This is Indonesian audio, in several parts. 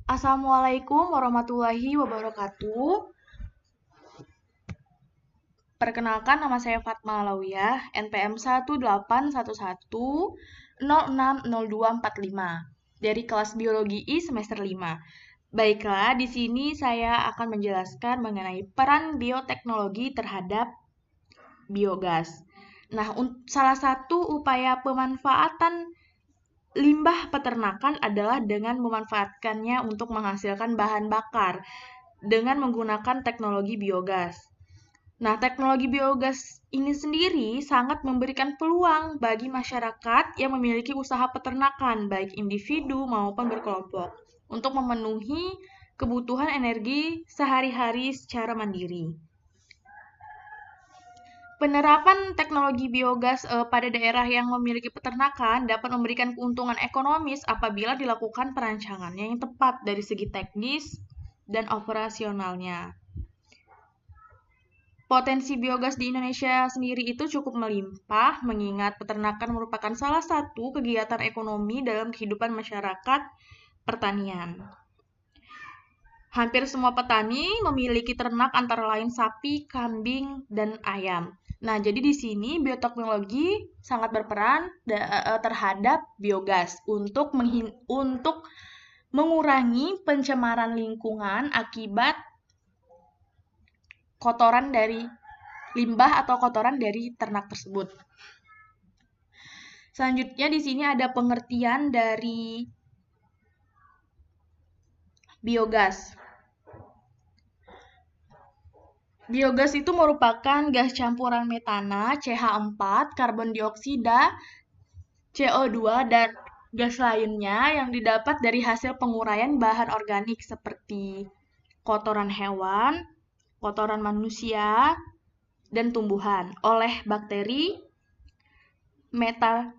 Assalamualaikum warahmatullahi wabarakatuh. Perkenalkan, nama saya Fatma Alawiyah, NPM 18111060245 dari kelas Biologi I semester 5. Baiklah, di sini saya akan menjelaskan mengenai peran bioteknologi terhadap biogas. Nah, salah satu upaya pemanfaatan limbah peternakan adalah dengan memanfaatkannya untuk menghasilkan bahan bakar dengan menggunakan teknologi biogas. Nah, teknologi biogas ini sendiri sangat memberikan peluang bagi masyarakat yang memiliki usaha peternakan, baik individu maupun berkelompok, untuk memenuhi kebutuhan energi sehari-hari secara mandiri. Penerapan teknologi biogas pada daerah yang memiliki peternakan dapat memberikan keuntungan ekonomis apabila dilakukan perancangannya yang tepat dari segi teknis dan operasionalnya. Potensi biogas di Indonesia sendiri itu cukup melimpah, mengingat peternakan merupakan salah satu kegiatan ekonomi dalam kehidupan masyarakat pertanian. Hampir semua petani memiliki ternak antara lain sapi, kambing, dan ayam. Nah, jadi di sini bioteknologi sangat berperan terhadap biogas untuk mengurangi pencemaran lingkungan akibat kotoran dari limbah atau kotoran dari ternak tersebut. Selanjutnya di sini ada pengertian dari biogas. Biogas itu merupakan gas campuran metana, CH4, karbon dioksida, CO2, dan gas lainnya yang didapat dari hasil penguraian bahan organik seperti kotoran hewan, kotoran manusia, dan tumbuhan oleh bakteri metanogen.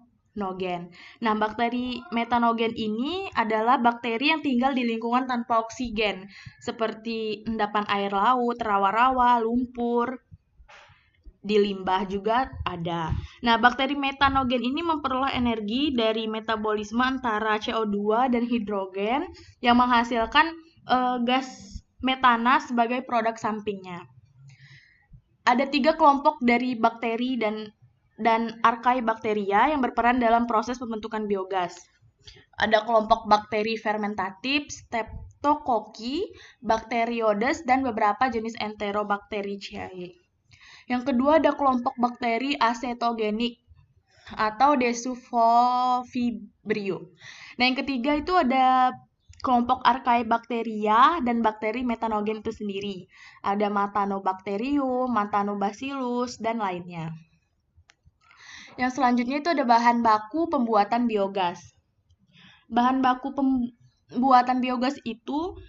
Nah, bakteri metanogen ini adalah bakteri yang tinggal di lingkungan tanpa oksigen, seperti endapan air laut, rawa-rawa, lumpur, di limbah juga ada. Nah, bakteri metanogen ini memperoleh energi dari metabolisme antara CO2 dan hidrogen yang menghasilkan gas metana sebagai produk sampingnya. Ada 3 kelompok dari bakteri dan Archaebacteria yang berperan dalam proses pembentukan biogas. Ada kelompok bakteri fermentatif, Streptococcus, Bacteroides, dan beberapa jenis Enterobacteriaceae. Yang kedua ada kelompok bakteri acetogenik atau Desulfovibrio. Nah, yang ketiga itu ada kelompok Archaebacteria dan bakteri metanogen itu sendiri. Ada Methanobacterium, Methanobacillus, dan lainnya. Yang selanjutnya itu ada bahan baku pembuatan biogas. Bahan baku pembuatan biogas itu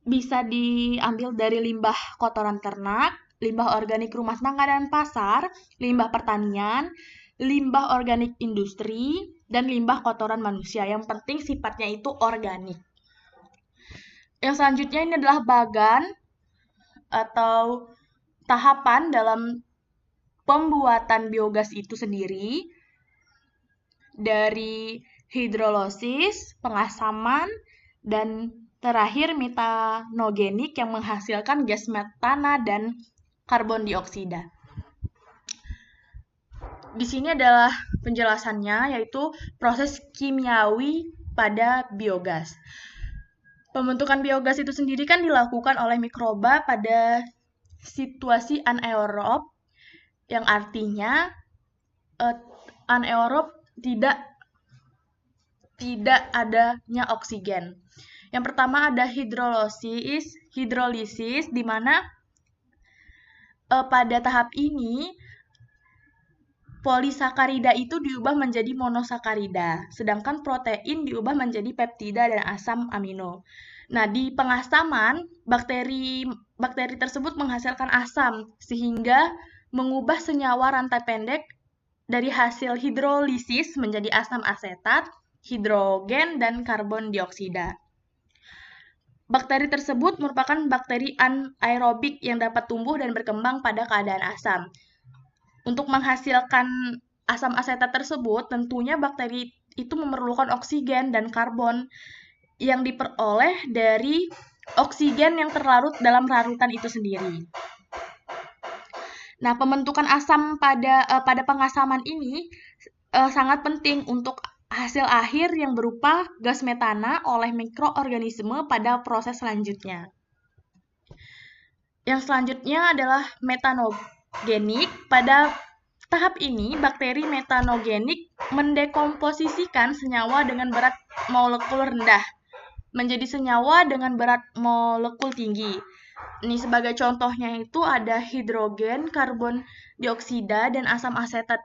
bisa diambil dari limbah kotoran ternak, limbah organik rumah tangga dan pasar, limbah pertanian, limbah organik industri, dan limbah kotoran manusia. Yang penting sifatnya itu organik. Yang selanjutnya ini adalah bagan atau tahapan dalam pembuatan biogas itu sendiri, dari hidrolisis, pengasaman, dan terakhir metanogenik yang menghasilkan gas metana dan karbon dioksida. Di sini adalah penjelasannya, yaitu proses kimiawi pada biogas. Pembentukan biogas itu sendiri kan dilakukan oleh mikroba pada situasi anaerob, yang artinya anaerob tidak adanya oksigen. Yang pertama ada hidrolisis di mana pada tahap ini polisakarida itu diubah menjadi monosakarida, sedangkan protein diubah menjadi peptida dan asam amino. Nah, di pengasaman, bakteri tersebut menghasilkan asam, sehingga mengubah senyawa rantai pendek dari hasil hidrolisis menjadi asam asetat, hidrogen, dan karbon dioksida. Bakteri tersebut merupakan bakteri anaerobik yang dapat tumbuh dan berkembang pada keadaan asam. Untuk menghasilkan asam asetat tersebut, tentunya bakteri itu memerlukan oksigen dan karbon yang diperoleh dari oksigen yang terlarut dalam larutan itu sendiri. Nah, pembentukan asam pada pengasaman ini sangat penting untuk hasil akhir yang berupa gas metana oleh mikroorganisme pada proses selanjutnya. Yang selanjutnya adalah metanogenik. Pada tahap ini, bakteri metanogenik mendekomposisikan senyawa dengan berat molekul rendah menjadi senyawa dengan berat molekul tinggi. Ini sebagai contohnya itu ada hidrogen, karbon dioksida, dan asam asetat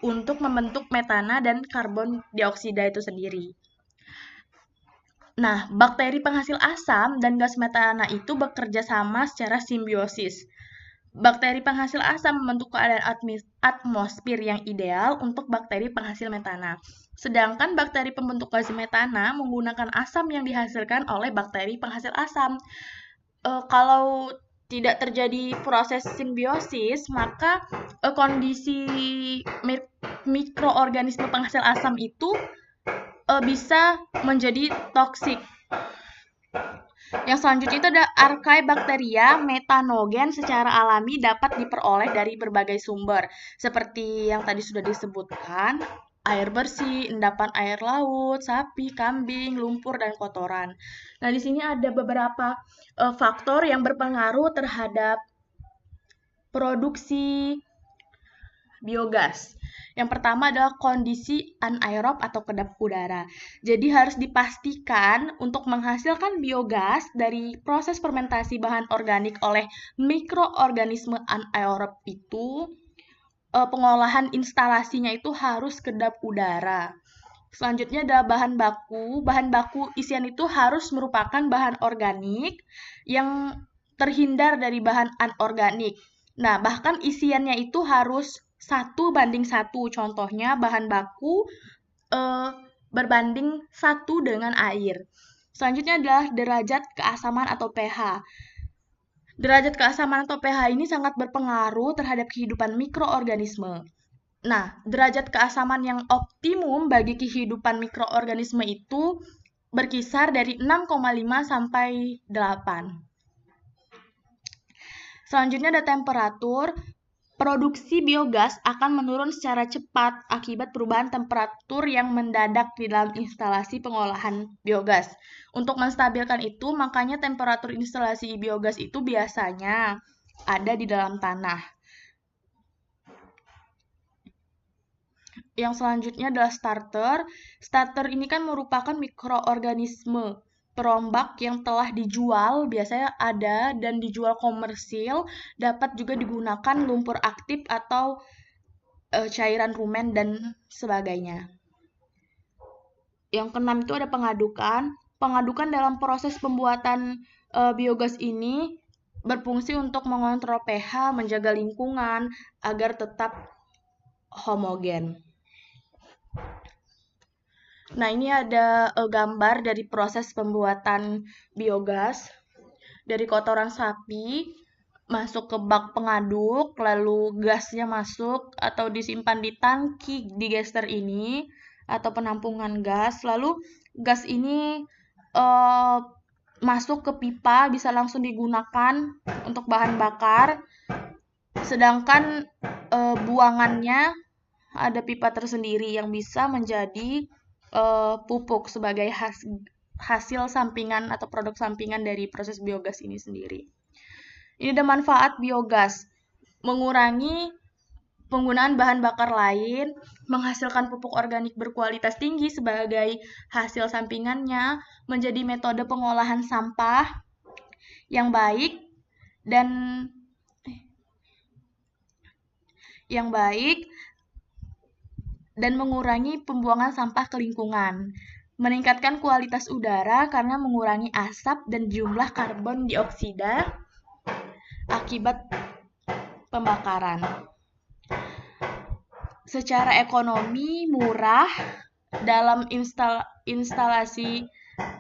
untuk membentuk metana dan karbon dioksida itu sendiri. Nah, bakteri penghasil asam dan gas metana itu bekerja sama secara simbiosis. Bakteri penghasil asam membentuk keadaan atmosfer yang ideal untuk bakteri penghasil metana. Sedangkan bakteri pembentuk gas metana menggunakan asam yang dihasilkan oleh bakteri penghasil asam. Kalau tidak terjadi proses simbiosis, maka kondisi mikroorganisme penghasil asam itu bisa menjadi toksik. Yang selanjutnya itu ada Archaebacteria metanogen secara alami dapat diperoleh dari berbagai sumber, seperti yang tadi sudah disebutkan, air bersih, endapan air laut, sapi, kambing, lumpur, dan kotoran. Nah, di sini ada beberapa faktor yang berpengaruh terhadap produksi biogas. Yang pertama adalah kondisi anaerob atau kedap udara. Jadi harus dipastikan untuk menghasilkan biogas dari proses fermentasi bahan organik oleh mikroorganisme anaerob itu, pengolahan instalasinya itu harus kedap udara. Selanjutnya adalah bahan baku. Bahan baku isian itu harus merupakan bahan organik yang terhindar dari bahan anorganik. Nah, bahkan isiannya itu harus 1:1. Contohnya bahan baku berbanding 1 dengan air. Selanjutnya adalah derajat keasaman atau pH. Derajat keasaman atau pH ini sangat berpengaruh terhadap kehidupan mikroorganisme. Nah, derajat keasaman yang optimum bagi kehidupan mikroorganisme itu berkisar dari 6,5 sampai 8. Selanjutnya ada temperatur. Produksi biogas akan menurun secara cepat akibat perubahan temperatur yang mendadak di dalam instalasi pengolahan biogas. Untuk menstabilkan itu, makanya temperatur instalasi biogas itu biasanya ada di dalam tanah. Yang selanjutnya adalah starter. Starter ini kan merupakan mikroorganisme perombak yang telah dijual, biasanya ada dan dijual komersil, dapat juga digunakan lumpur aktif atau cairan rumen dan sebagainya. Yang keenam itu ada pengadukan. Pengadukan dalam proses pembuatan biogas ini berfungsi untuk mengontrol pH, menjaga lingkungan agar tetap homogen. Nah, ini ada gambar dari proses pembuatan biogas. Dari kotoran sapi masuk ke bak pengaduk, lalu gasnya masuk atau disimpan di tangki digester ini atau penampungan gas. Lalu gas ini masuk ke pipa, bisa langsung digunakan untuk bahan bakar. Sedangkan buangannya ada pipa tersendiri yang bisa menjadi pupuk sebagai hasil sampingan atau produk sampingan dari proses biogas ini sendiri. Ini ada manfaat biogas, mengurangi penggunaan bahan bakar lain, menghasilkan pupuk organik berkualitas tinggi sebagai hasil sampingannya, menjadi metode pengolahan sampah yang baik dan mengurangi pembuangan sampah ke lingkungan, meningkatkan kualitas udara karena mengurangi asap dan jumlah karbon dioksida akibat pembakaran. Secara ekonomi murah dalam instalasi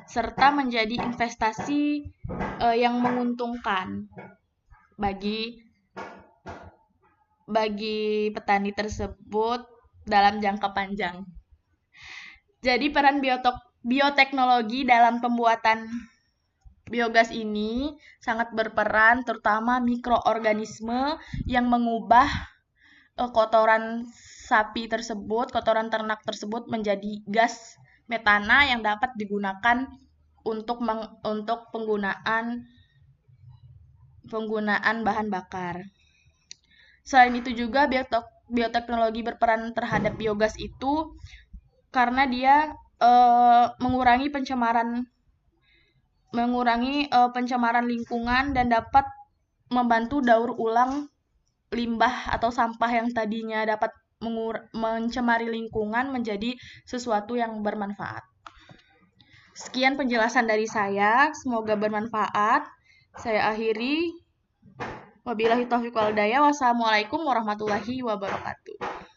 serta menjadi investasi yang menguntungkan bagi petani tersebut dalam jangka panjang. Jadi peran Bioteknologi dalam pembuatan biogas ini sangat berperan, terutama mikroorganisme yang mengubah kotoran sapi tersebut, kotoran ternak tersebut menjadi gas metana yang dapat digunakan untuk penggunaan bahan bakar. Selain itu juga bioteknologi berperan terhadap biogas itu karena dia mengurangi pencemaran lingkungan dan dapat membantu daur ulang limbah atau sampah yang tadinya dapat mencemari lingkungan menjadi sesuatu yang bermanfaat. Sekian penjelasan dari saya, semoga bermanfaat. Saya akhiri. Wabillahi taufiq wal hidayah. Wassalamualaikum warahmatullahi wabarakatuh.